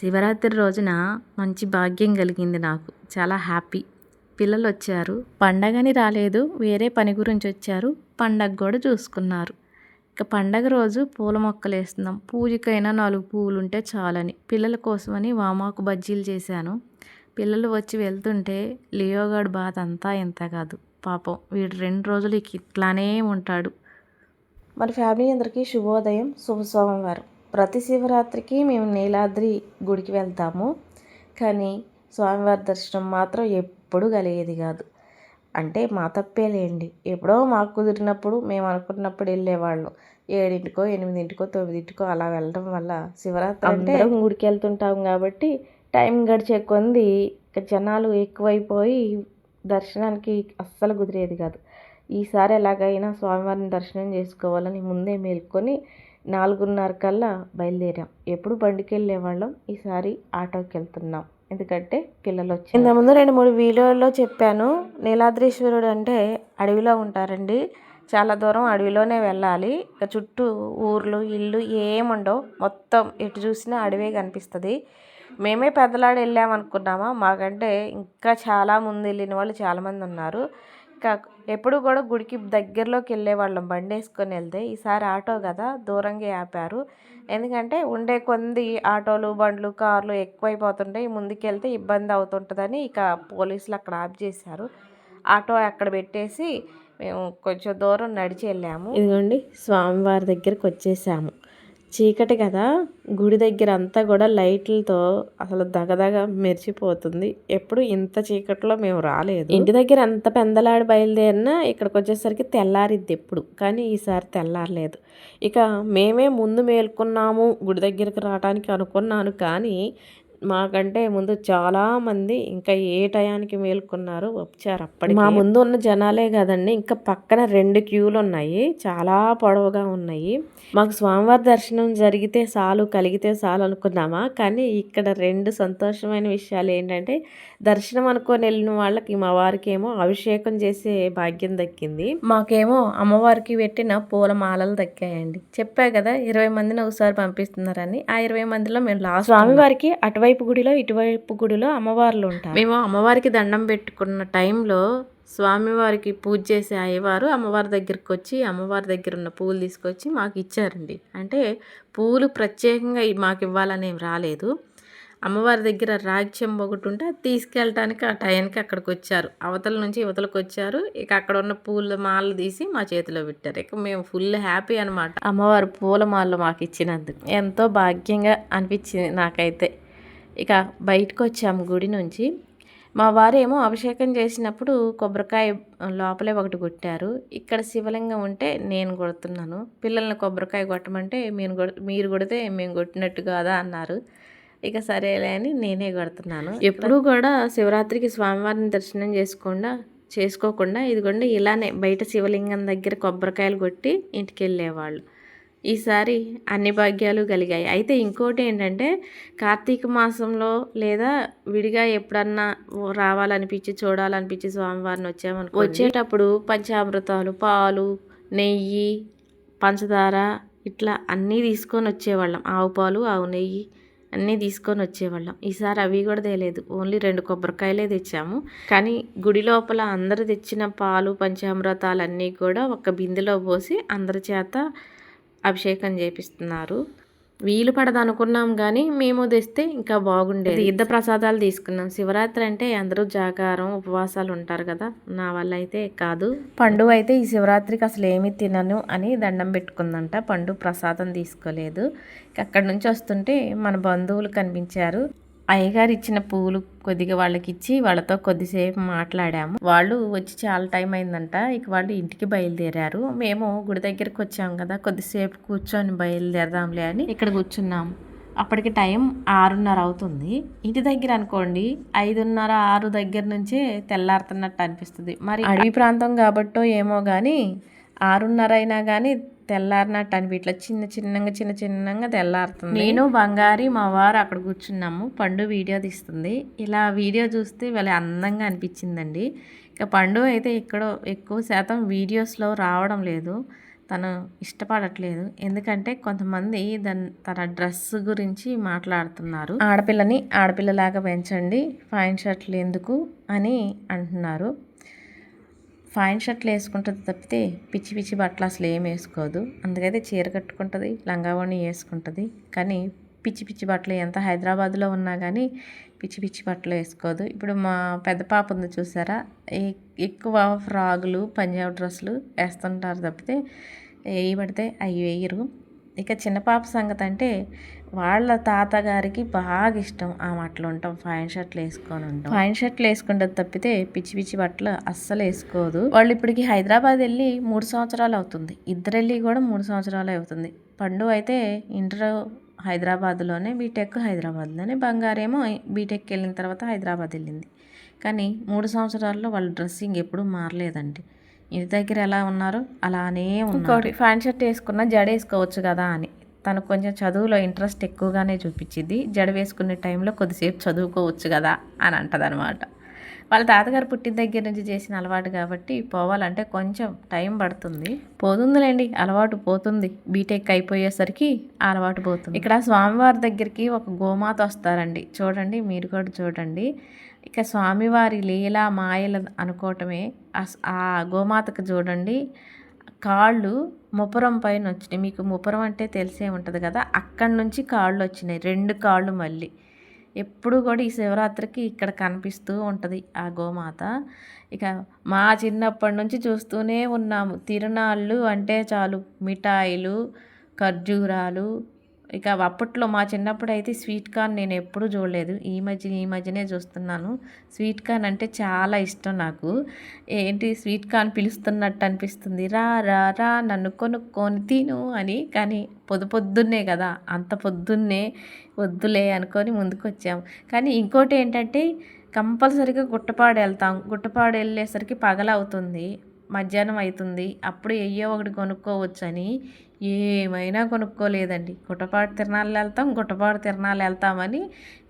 శివరాత్రి రోజున మంచి భాగ్యం కలిగింది నాకు. చాలా హ్యాపీ. పిల్లలు వచ్చారు. పండగని రాలేదు, వేరే పని గురించి వచ్చారు. పండగ కూడా చూసుకున్నారు. ఇక పండగ రోజు పూల మొక్కలు వేస్తున్నాం. పూజకైనా 4 పువ్వులు ఉంటే చాలని పిల్లల కోసమని వామాకు బజ్జీలు చేశాను. పిల్లలు వచ్చి వెళ్తుంటే లియోగాడు బాధ అంతా ఇంత కాదు. పాపం వీడు 2 రోజులు ఇట్లానే ఉంటాడు. మన ఫ్యామిలీ అందరికీ శుభోదయం, శుభ సోమవారం. ప్రతి శివరాత్రికి మేము నీలాద్రి గుడికి వెళ్తాము, కానీ స్వామివారి దర్శనం మాత్రం ఎప్పుడూ కలిగేది కాదు. అంటే మా తప్పేలేండి, ఎప్పుడో మాకు కుదిరినప్పుడు మేము అనుకున్నప్పుడు వెళ్ళేవాళ్ళం. 7:00కో 8:00కో 9:00కో అలా వెళ్ళడం వల్ల శివరాత్రి అంటే గుడికి వెళ్తుంటాం కాబట్టి టైం గడిచే కొంది జనాలు ఎక్కువైపోయి దర్శనానికి అస్సలు కుదిరేది కాదు. ఈసారి ఎలాగైనా స్వామివారిని దర్శనం చేసుకోవాలని ముందే మేల్కొని 4:30 కల్లా బయలుదేరాం. ఎప్పుడు బండికి వెళ్ళేవాళ్ళం, ఈసారి ఆటోకి వెళ్తున్నాం ఎందుకంటే పిల్లలు వచ్చి. ఇంతకుముందు 2-3 వీడియోల్లో చెప్పాను, నీలాద్రీశ్వరుడు అంటే అడవిలో ఉంటారండి. చాలా దూరం అడవిలోనే వెళ్ళాలి. ఇక చుట్టూ ఊర్లు ఇల్లు ఏముండవు, మొత్తం ఎటు చూసినా అడవే కనిపిస్తుంది. మేమే పెద్దలాడు వెళ్ళామనుకున్నామా, మాకంటే ఇంకా చాలా ముందు వెళ్ళిన వాళ్ళు చాలామంది ఉన్నారు. ఎప్పుడు కూడా గుడికి దగ్గరలోకి వెళ్ళేవాళ్ళం బండి వేసుకొని వెళ్తే. ఈసారి ఆటో కదా, దూరంగా ఆపారు. ఎందుకంటే ఉండే కొంది ఆటోలు బండ్లు కార్లు ఎక్కువైపోతుంటాయి, ముందుకెళ్తే ఇబ్బంది అవుతుంటుందని ఇక పోలీసులు అక్కడ ఆఫ్ చేశారు. ఆటో అక్కడ పెట్టేసి మేము కొంచెం దూరం నడిచి వెళ్ళాము. ఇదిగోండి స్వామివారి దగ్గరికి వచ్చేసాము. చీకటి కదా, గుడి దగ్గర అంతా కూడా లైట్లతో అసలు దగదగ మెరిచిపోతుంది. ఎప్పుడు ఇంత చీకట్లో మేము రాలేదు. ఇంటి దగ్గర అంత పెందలాడి బయలుదేరినా ఇక్కడికి వచ్చేసరికి తెల్లారిద్ది ఎప్పుడు, కానీ ఈసారి తెల్లారలేదు. ఇక మేమే ముందు మేల్కొన్నాము గుడి దగ్గరికి రావడానికి అనుకున్నాను, కానీ మాకంటే ముందు చాలామంది ఇంకా ఏ టయానికి మేల్కొన్నారు వచ్చారు. అప్పటికి మా ముందు ఉన్న జనాలే కదండి, ఇంకా పక్కన 2 క్యూలు ఉన్నాయి, చాలా పొడవుగా ఉన్నాయి. మాకు స్వామివారి దర్శనం జరిగితే చాలు, కలిగితే చాలు అనుకున్నామా, కానీ ఇక్కడ 2 సంతోషమైన విషయాలు ఏంటంటే, దర్శనం అనుకొని వెళ్ళిన వాళ్ళకి మా వారికి ఏమో అభిషేకం చేసే భాగ్యం దక్కింది, మాకేమో అమ్మవారికి పెట్టిన పూల మాలలు దక్కాయండి. చెప్పా కదా 20 మందిని ఒకసారి పంపిస్తున్నారని. ఆ 20 మందిలో మేము లాస్ట్. స్వామివారికి అటువైపు గుడిలో ఇటువైపు గుడిలో అమ్మవార్లు ఉంటారు. మేము అమ్మవారికి దండం పెట్టుకున్న టైంలో స్వామివారికి పూజ చేసే అయ్యవారు అమ్మవారి దగ్గరికి వచ్చి అమ్మవారి దగ్గర ఉన్న పూలు తీసుకొచ్చి మాకు ఇచ్చారండి. అంటే పూలు ప్రత్యేకంగా మాకు ఇవ్వాలనేం రాలేదు. అమ్మవారి దగ్గర రాగి చెంబు ఒకటి ఉంటే అది తీసుకెళ్ళటానికి ఆ టైంకి అక్కడికి వచ్చారు. అవతల నుంచి యువతలకు వచ్చారు. ఇక అక్కడ ఉన్న పూల మాలలు తీసి మా చేతిలో పెట్టారు. ఇక మేము ఫుల్ హ్యాపీ అనమాట. అమ్మవారు పూల మాలలు మాకు ఇచ్చినందుకు ఎంతో భాగ్యంగా అనిపించింది నాకైతే. ఇక బయటకు వచ్చాము గుడి నుంచి. మా వారేమో అభిషేకం చేసినప్పుడు కొబ్బరికాయ లోపలే ఒకటి కొట్టారు. ఇక్కడ శివలింగం ఉంటే నేను కొడుతున్నాను, పిల్లల్ని కొబ్బరికాయ కొట్టమంటే మీరు కొడితే మేము కొట్టినట్టు కాదా అన్నారు. ఇక సరేలే అని నేనే కొడుతున్నాను. ఎప్పుడూ కూడా శివరాత్రికి స్వామివారిని దర్శనం చేసుకోకుండా ఇదిగోండి ఇలానే బయట శివలింగం దగ్గర కొబ్బరికాయలు కొట్టి ఇంటికి వెళ్ళేవాళ్ళు. ఈసారి అన్ని భాగ్యాలు కలిగాయి. అయితే ఇంకోటి ఏంటంటే, కార్తీక మాసంలో లేదా విడిగా ఎప్పుడన్నా రావాలనిపించి చూడాలనిపించి స్వామివారిని వచ్చేటప్పుడు పంచామృతాలు, పాలు, నెయ్యి, పంచదార ఇట్లా అన్నీ తీసుకొని వచ్చేవాళ్ళం. ఆవు పాలు, ఆవు నెయ్యి అన్నీ తీసుకొని వచ్చేవాళ్ళం. ఈసారి అవి కూడా తేలేదు, ఓన్లీ 2 కొబ్బరికాయలే తెచ్చాము. కానీ గుడి లోపల అందరు తెచ్చిన పాలు పంచామృతాలన్నీ కూడా ఒక బిందెలో పోసి అందరి చేత అభిషేకం చేపిస్తున్నారు. వీలు పడదనుకున్నాం, కానీ మేము తెస్తే ఇంకా బాగుండేది. తీర్థ ప్రసాదాలు తీసుకున్నాం. శివరాత్రి అంటే అందరూ జాగారం ఉపవాసాలు ఉంటారు కదా, నా వల్ల అయితే కాదు. పండు అయితే ఈ శివరాత్రికి అసలు ఏమీ తినను అని దండం పెట్టుకుందంట. పండు ప్రసాదం తీసుకోలేదు. అక్కడి నుంచి వస్తుంటే మన బంధువులు కనిపించారు. అయ్యగారు ఇచ్చిన పువ్వులు కొద్దిగా వాళ్ళకి ఇచ్చి వాళ్ళతో కొద్దిసేపు మాట్లాడాము. వాళ్ళు వచ్చి చాలా టైం అయిందంట. ఇక వాళ్ళు ఇంటికి బయలుదేరారు. మేము గుడి దగ్గరికి వచ్చాము కదా, కొద్దిసేపు కూర్చొని బయలుదేరదాంలే అని ఇక్కడ కూర్చున్నాము. అప్పటికి టైం 6:30 అవుతుంది. ఇంటి దగ్గర అనుకోండి 5:30, 6 దగ్గర నుంచే తెల్లారుతున్నట్టు అనిపిస్తుంది. మరి అడవి ప్రాంతం కాబట్టో ఏమో కానీ 6:30 అయినా కానీ తెల్లారినట్టు అని ఇట్లా చిన్నగా తెల్లారుతుంది. నేను బంగారి మా వారు అక్కడ కూర్చున్నాము. పండు వీడియో తీస్తుంది. ఇలా వీడియో చూస్తే వాళ్ళ అందంగా అనిపించిందండి. ఇక పండు అయితే ఎక్కడో ఎక్కువ శాతం వీడియోస్లో రావడం లేదు. తను ఇష్టపడట్లేదు. ఎందుకంటే కొంతమంది తన డ్రెస్ గురించి మాట్లాడుతున్నారు. ఆడపిల్లని ఆడపిల్లలాగా పెంచండి, ఫైన్ షర్ట్లు ఎందుకు అని అంటున్నారు. ఫైన్ షర్ట్లు వేసుకుంటుంది తప్పితే పిచ్చి పిచ్చి బట్టలు అసలు ఏం వేసుకోదు. అందుకైతే చీర కట్టుకుంటుంది, లంగావోణి వేసుకుంటుంది. కానీ పిచ్చి పిచ్చి బట్టలు ఎంత హైదరాబాద్లో ఉన్నా కానీ పిచ్చి పిచ్చి బట్టలు వేసుకోదు. ఇప్పుడు మా పెద్ద పాప ఉంది చూసారా, ఎక్కువ ఫ్రాగులు పంజాబ్ డ్రెస్సులు వేస్తుంటారు తప్పితే ఏవి పడితే అవి వేయరు. ఇక చిన్న పాప సంగతి అంటే వాళ్ళ తాతగారికి బాగా ఇష్టం ఆ మట్టలు ఉంటాం, ఫైన్ షర్ట్లు వేసుకొని ఉంటాం. ఫైన్ షర్ట్లు వేసుకుంటుంది తప్పితే పిచ్చి పిచ్చి బట్టలు అస్సలు వేసుకోదు. వాళ్ళు ఇప్పటికి హైదరాబాద్ వెళ్ళి 3 సంవత్సరాలు అవుతుంది. ఇద్దరు వెళ్ళి కూడా 3 సంవత్సరాలు అవుతుంది. పండు అయితే ఇంటర్ హైదరాబాద్లోనే, బీటెక్ హైదరాబాద్లోనే, బంగారేమో బీటెక్ వెళ్ళిన తర్వాత హైదరాబాద్ వెళ్ళింది. కానీ 3 సంవత్సరాల్లో వాళ్ళ డ్రెస్సింగ్ ఎప్పుడూ మారలేదండి. ఇంటి దగ్గర ఎలా ఉన్నారో అలానే ఉన్నారు. ఇంకోటి ప్యాంట్ షర్ట్ వేసుకున్న జడ వేసుకోవచ్చు కదా అని, తనకు కొంచెం చదువులో ఇంట్రెస్ట్ ఎక్కువగానే చూపించింది. జడ వేసుకునే టైంలో కొద్దిసేపు చదువుకోవచ్చు కదా అని అంటదనమాట. వాళ్ళ తాతగారు పుట్టిన దగ్గర నుంచి చేసిన అలవాటు కాబట్టి పోవాలంటే కొంచెం టైం పడుతుంది. పోతుందిలేండి, అలవాటు పోతుంది. బీటెక్ అయిపోయేసరికి అలవాటు పోతుంది. ఇక్కడ స్వామివారి దగ్గరికి ఒక గోమాత వస్తారండి, చూడండి, మీరు కూడా చూడండి. ఇక స్వామివారి లీలా మాయలు అనుకోవటమే. ఆ గోమాతకు చూడండి, కాళ్ళు ముప్పరం పైన వచ్చినాయి. మీకు ముప్పరం అంటే తెలిసే ఉంటుంది కదా, అక్కడి నుంచి కాళ్ళు వచ్చినాయి, 2 కాళ్ళు. మళ్ళీ ఎప్పుడు కూడా ఈ శివరాత్రికి ఇక్కడ కనిపిస్తూ ఉంటుంది ఆ గోమాత. ఇక మా చిన్నప్పటి నుంచి చూస్తూనే ఉన్నాము. తిరునాళ్ళు అంటే చాలు మిఠాయిలు, ఖర్జూరాలు. ఇక అప్పట్లో మా చిన్నప్పుడు అయితే స్వీట్ కార్న్ నేను ఎప్పుడూ చూడలేదు. ఈ మధ్యనే చూస్తున్నాను. స్వీట్ కార్న్ అంటే చాలా ఇష్టం నాకు. ఏంటి స్వీట్ కార్న్ పిలుస్తున్నట్టు అనిపిస్తుంది, రా రా రా నన్ను కొనుక్కొని తిను అని. కానీ పొద్దున్నే కదా, అంత పొద్దున్నే వద్దులే అనుకొని ముందుకు వచ్చాము. కానీ ఇంకోటి ఏంటంటే కంపల్సరీగా గుట్టపాడు వెళ్తాం. గుట్టపాడు వెళ్ళేసరికి పగలవుతుంది, మధ్యాహ్నం అవుతుంది. అప్పుడు ఎయ్యో ఒకటి కొనుక్కోవచ్చని ఏమైనా కొనుక్కోలేదండి. గుట్టపాడు తిరణాలు వెళ్తామని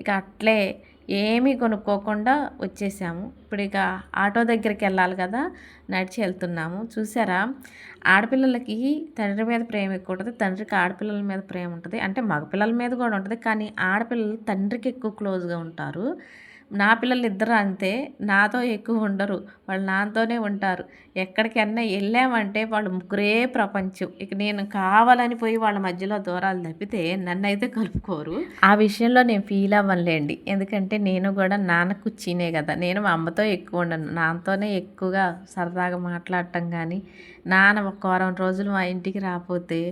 ఇక అట్లే ఏమీ కొనుక్కోకుండా వచ్చేసాము. ఇప్పుడు ఇక ఆటో దగ్గరికి వెళ్ళాలి కదా, నడిచి వెళ్తున్నాము. చూసారా, ఆడపిల్లలకి తండ్రి మీద ప్రేమ ఎక్కువ ఉంటుంది, తండ్రికి ఆడపిల్లల మీద ప్రేమ ఉంటుంది. అంటే మగపిల్లల మీద కూడా ఉంటుంది, కానీ ఆడపిల్లలు తండ్రికి ఎక్కువ క్లోజ్గా ఉంటారు. నా పిల్లలు ఇద్దరు అంతే, నాతో ఎక్కువ ఉండరు, వాళ్ళు నాతోనే ఉంటారు. ఎక్కడికన్నా వెళ్ళామంటే వాళ్ళు ముగ్గురే ప్రపంచం. ఇక నేను కావాలని పోయి వాళ్ళ మధ్యలో దూరాలు తప్పితే నన్ను అయితే కలుపుకోరు. ఆ విషయంలో నేను ఫీల్ అవ్వనులేండి, ఎందుకంటే నేను కూడా నాన్న కుచ్చినే కదా. నేను మా అమ్మతో ఎక్కువ ఉండను, నాన్నతోనే ఎక్కువగా సరదాగా మాట్లాడటం. కానీ నాన్న ఒక వారం రోజులు మా ఇంటికి రాకపోతే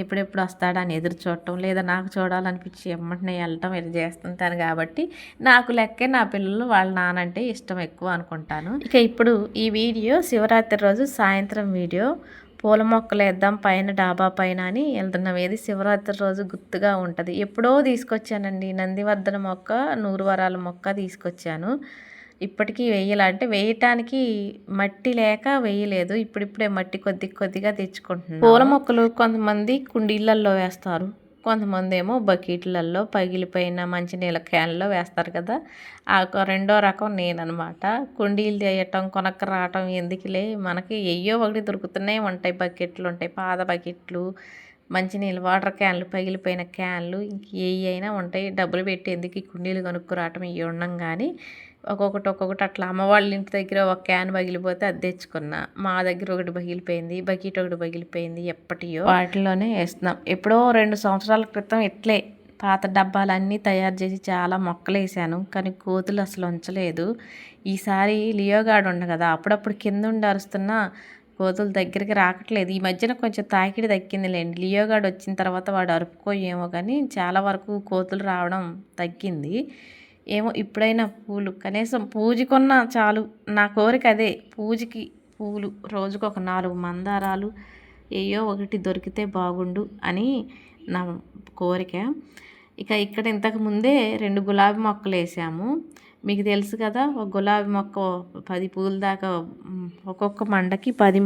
ఎప్పుడెప్పుడు వస్తాడని ఎదురు చూడటం, లేదా నాకు చూడాలనిపించి ఎమ్మటనే వెళ్ళటం ఇది చేస్తుంటాను. కాబట్టి నాకు లెక్కే నా పిల్లలు వాళ్ళ నానంటే ఇష్టం ఎక్కువ అనుకుంటాను. ఇక ఇప్పుడు ఈ వీడియో శివరాత్రి రోజు సాయంత్రం వీడియో. పూల మొక్కలు వేద్దాం పైన డాబా పైన అని వెళ్తున్నాం. ఏది శివరాత్రి రోజు గుర్తుగా ఉంటుంది. ఎప్పుడో తీసుకొచ్చానండి, నందివర్ధన మొక్క, 100 వరాల మొక్క తీసుకొచ్చాను. ఇప్పటికీ వేయాలంటే వేయటానికి మట్టి లేక వేయలేదు. ఇప్పుడిప్పుడే మట్టి కొద్దిగా తెచ్చుకుంటున్నాను. పూల మొక్కలు కొంతమంది కుండీళ్ళల్లో వేస్తారు, కొంతమంది ఏమో బకెట్లలో పగిలిపోయిన మంచినీళ్ళ క్యాన్లో వేస్తారు కదా. ఆ రెండో రకం నేననమాట. కుండీలు చేయటం కొనక్క రావటం ఎందుకులే, మనకి ఎయ్యో ఒకటి దొరుకుతూనే ఉంటాయి. బకెట్లు ఉంటాయి, పాత బకెట్లు, మంచినీళ్ళు వాటర్ క్యాన్లు, పగిలిపోయిన క్యాన్లు, ఇంక ఏవి అయినా ఉంటాయి. డబ్బులు పెట్టి ఎందుకు ఈ కుండీలు కొనుక్కురావటం ఇవి ఉండం. కానీ ఒక్కొక్కటి అట్లా అమ్మ వాళ్ళ ఇంటి దగ్గర ఒక క్యాన్ పగిలిపోతే అది తెచ్చుకున్నా. మా దగ్గర ఒకటి పగిలిపోయింది, బకెట్ ఒకటి పగిలిపోయింది, ఎప్పటియో వాటిలోనే వేస్తున్నాం. ఎప్పుడో 2 సంవత్సరాల క్రితం ఇట్లే పాత డబ్బాలన్నీ తయారు చేసి చాలా మొక్కలు వేసాను, కానీ కోతులు అసలు ఉంచలేదు. ఈసారి లియోగాడు ఉండ కదా, అప్పుడప్పుడు కింద ఉండి అరుస్తున్నా కోతులు దగ్గరికి రావట్లేదు. ఈ మధ్యన కొంచెం తాకిడి దక్కిందిలేండి. లియోగాడు వచ్చిన తర్వాత వాడు అరుపుకోయేమో కానీ చాలా వరకు కోతులు రావడం తగ్గింది. ఏమో ఇప్పుడైనా పూలు కనీసం పూజకున్నా చాలు, నా కోరిక అదే. పూజకి పూలు రోజుకు ఒక 4 మందారాలు ఏయో ఒకటి దొరికితే బాగుండు అని నా కోరిక. ఇక ఇక్కడ ఇంతకు ముందే 2 గులాబీ మొక్కలు వేసాము. మీకు తెలుసు కదా, ఒక గులాబీ మొక్క 10 పూల దాకా, ఒక్కొక్క మండకి 10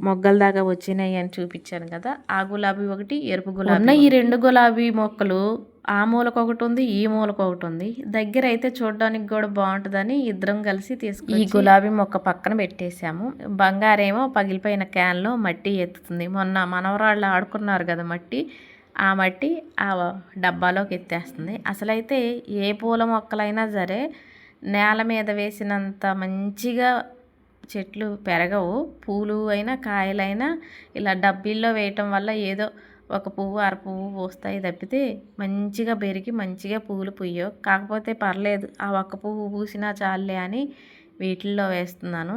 మొగ్గల దాకా వచ్చినాయి అని చూపించాను కదా. ఆ గులాబీ ఒకటి, ఎరుపు గులాబీ. ఈ 2 గులాబీ మొక్కలు ఆ మూలకు ఒకటి ఉంది, ఈ మూలకు ఒకటి ఉంది. దగ్గర అయితే చూడడానికి కూడా బాగుంటుందని ఇద్దరం కలిసి తీసుకుని ఈ గులాబీ మొక్క పక్కన పెట్టేశాము. బంగారేమో పగిలిపోయిన క్యాన్లో మట్టి ఎత్తుతుంది. మొన్న మనవరాళ్ళు ఆడుకున్నారు కదా మట్టి, ఆ మట్టి ఆ డబ్బాలోకి ఎత్తేస్తుంది. అసలైతే ఏ పూల మొక్కలైనా సరే నేల మీద వేసినంత మంచిగా చెట్లు పెరగవు. పూలు అయినా కాయలైనా ఇలా డబ్బీల్లో వేయటం వల్ల ఏదో ఒక పువ్వు అర పువ్వు పూస్తాయి తప్పితే మంచిగా పెరిగి మంచిగా పూలు పుయ్యవు. కాకపోతే పర్లేదు, ఆ ఒక్క పువ్వు పూసినా చాలులే అని వీటిల్లో వేస్తున్నాను.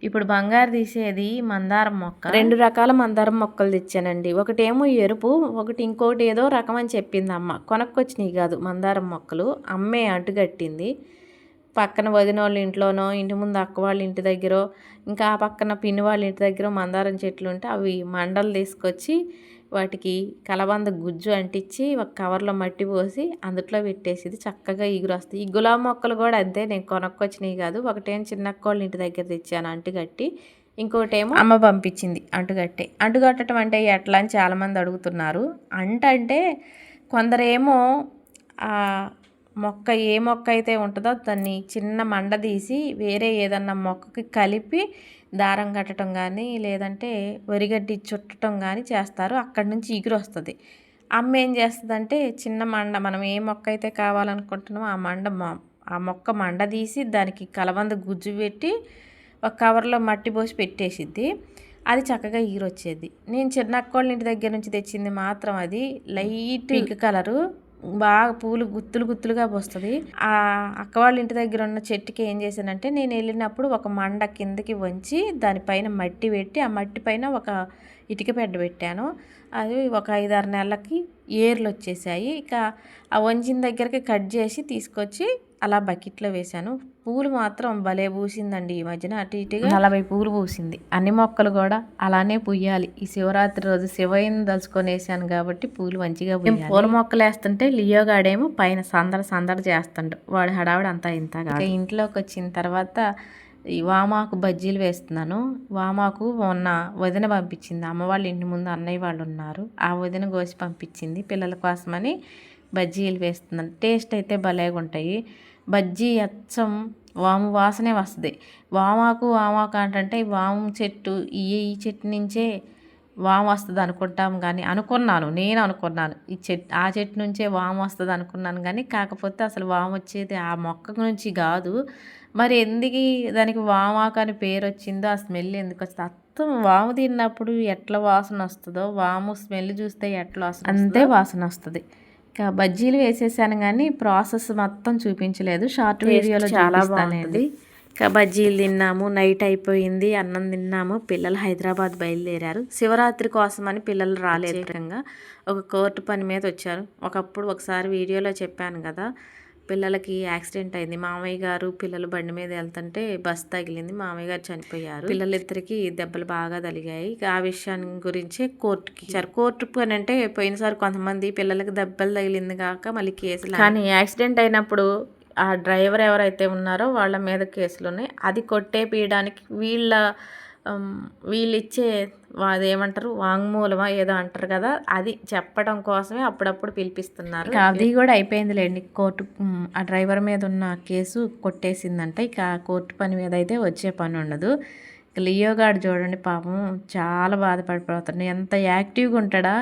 ఇప్పుడు బంగారు తీసేది మందారం మొక్క. 2 రకాల మందారం మొక్కలు తెచ్చానండి. ఒకటేమో ఎరుపు, ఒకటి ఇంకోటి ఏదో రకం అని చెప్పింది అమ్మ. కొనుక్కొచ్చినాయి కాదు మందారం మొక్కలు, అమ్మే అంటుగట్టింది. పక్కన వదిన వాళ్ళ ఇంట్లోనో, ఇంటి ముందు అక్క వాళ్ళ ఇంటి దగ్గర, ఇంకా ఆ పక్కన పిన్ని వాళ్ళ ఇంటి దగ్గర మందారం చెట్లు ఉంటే అవి మండలు తీసుకొచ్చి వాటికి కలబంద గుజ్జు అంటించి ఒక కవర్లో మట్టి పోసి అందుట్లో పెట్టేసి చక్కగా ఎగురు వస్తాయి. ఈ గులాబీ మొక్కలు కూడా అంతే, నేను కొనుక్కొచ్చినవి కాదు. ఒకటేమో చిన్నక్క వాళ్ళ ఇంటి దగ్గర తెచ్చాను అంటుగట్టి, ఇంకోటేమో అమ్మ పంపించింది అంటుగట్టే. అంటుగట్టడం అంటే ఎట్లా అని చాలామంది అడుగుతున్నారు. అంటే కొందరేమో మొక్క ఏ మొక్క అయితే ఉంటుందో దాన్ని చిన్న మండ తీసి వేరే ఏదన్నా మొక్కకి కలిపి దారం కట్టడం కానీ లేదంటే వరిగడ్డి చుట్టడం కానీ చేస్తారు. అక్కడి నుంచి ఎగురు వస్తుంది. అమ్మ ఏం చేస్తుందంటే చిన్న మండ, మనం ఏ మొక్క అయితే కావాలనుకుంటున్నామో ఆ మొక్క మండ తీసి దానికి కలబంద గుజ్జు పెట్టి ఒక కవర్లో మట్టి పోసి పెట్టేసిద్ది. అది చక్కగా ఎగురు వచ్చేది. నేను చిన్నక్కోళ్ళ ఇంటి దగ్గర నుంచి తెచ్చింది మాత్రం అది లైట్ పింక్ కలరు, బాగా పూలు గుత్తులు గుత్తులుగా పోస్తుంది. ఆ అక్క వాళ్ళ ఇంటి దగ్గర ఉన్న చెట్టుకి ఏం చేశానంటే నేను వెళ్ళినప్పుడు ఒక మండ కిందకి వంచి దానిపైన మట్టి పెట్టి ఆ మట్టి పైన ఒక ఇటుక పెడ్డ పెట్టాను. అది ఒక 5-6 నెలలకి ఏర్లు వచ్చేసాయి. ఇక ఆ వంచిన దగ్గరికి కట్ చేసి తీసుకొచ్చి అలా బకెట్లో వేశాను. పూలు మాత్రం భలే పూసిందండి. ఈ మధ్యన అటు ఇటుగా 40 పూలు పూసింది. అన్ని మొక్కలు కూడా అలానే పూయాలి. ఈ శివరాత్రి రోజు శివయ్యని దలుచుకొని వేసాను కాబట్టి పూలు మంచిగా పూయాలి. పూల మొక్కలు వేస్తుంటే లియోగాడేమో పైన సందడి చేస్తుండు. వాడు హడావిడి అంతా ఇంత కాదు. ఇంట్లోకి వచ్చిన తర్వాత ఈ వామాకు బజ్జీలు వేస్తున్నాను. వామాకు మొన్న వదిన పంపించింది. అమ్మ వాళ్ళ ఇంటి ముందు అన్నయ్య వాళ్ళు ఉన్నారు, ఆ వదిన కోసి పంపించింది పిల్లల కోసమని బజ్జీలు వేస్తున్నాను. టేస్ట్ అయితే భలేగా ఉంటాయి. బజ్జీ అచ్చం వాము వాసనే వస్తుంది. వామాకు అంటే వాము చెట్టు ఈ చెట్టు నుంచే వాము వస్తుంది అనుకుంటాం కానీ నేను అనుకున్నాను ఆ చెట్టు నుంచే వాము వస్తుంది అనుకున్నాను కానీ కాకపోతే అసలు వాము వచ్చేది ఆ మొక్క నుంచి కాదు. మరి ఎందుకు దానికి వామాకు అని పేరు వచ్చిందో, ఆ స్మెల్ ఎందుకు వస్తుంది, అత్తం వాము తిన్నప్పుడు ఎట్లా వాసన వస్తుందో వాము స్మెల్ చూస్తే ఎట్లా వాసన అంతే వాసన వస్తుంది. ఇక బజ్జీలు వేసేసాను కానీ ప్రాసెస్ మొత్తం చూపించలేదు, షార్ట్ వీడియోలో చాలా బాగుంది. ఇక బజ్జీలు తిన్నాము, నైట్ అయిపోయింది, అన్నం తిన్నాము. పిల్లలు హైదరాబాద్ బయలుదేరారు. శివరాత్రి కోసం అని పిల్లలు రాలేదు. ఒక కోర్టు పని మీద వచ్చారు. ఒకసారి వీడియోలో చెప్పాను కదా, పిల్లలకి యాక్సిడెంట్ అయింది. మామయ్య గారు పిల్లలు బండి మీద వెళ్తుంటే బస్సు తగిలింది, మామయ్య గారు చనిపోయారు. పిల్లలిద్దరికి దెబ్బలు బాగా తగిలాయి. ఆ విషయాన్ని గురించి కోర్టుకి ఇచ్చారు. కోర్టు పని అంటే పోయినసారి కొంతమంది పిల్లలకి దెబ్బలు తగిలింది కాక మళ్ళీ కేసులు, కానీ యాక్సిడెంట్ అయినప్పుడు ఆ డ్రైవర్ ఎవరైతే ఉన్నారో వాళ్ళ మీద కేసులు ఉన్నాయి. అది కొట్టేపీయడానికి వీళ్ళు ఇచ్చే అదేమంటారు వాంగ్మూలమా ఏదో అంటారు కదా, అది చెప్పడం కోసమే అప్పుడప్పుడు పిలిపిస్తున్నారు. అది కూడా అయిపోయిందిలేండి. కోర్టు ఆ డ్రైవర్ మీద ఉన్న కేసు కొట్టేసిందంట. ఇక కోర్టు పని మీద అయితే వచ్చే పని ఉండదు. లియోగాడు చూడండి పాపం చాలా బాధపడిపోతాడు. ఎంత యాక్టివ్గా ఉంటాడా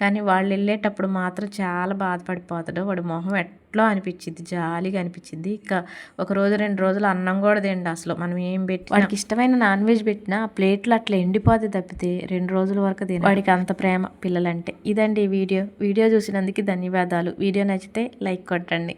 కానీ వాళ్ళు వెళ్ళేటప్పుడు మాత్రం చాలా బాధపడిపోతాడు. వాడి మొహం ఎట్లా అనిపించింది, జాలిగా అనిపించింది. ఇక 1-2 రోజులు అన్నం కూడా తిండి. అసలు మనం ఏం పెట్టి వాడికి ఇష్టమైన నాన్ వెజ్ పెట్టినా ప్లేట్లు అట్లా ఎండిపోతే తప్పితే 2 రోజుల వరకు తిన. వాడికి అంత ప్రేమ పిల్లలంటే. ఇదండి వీడియో చూసినందుకు ధన్యవాదాలు. వీడియో నచ్చితే లైక్ కొట్టండి.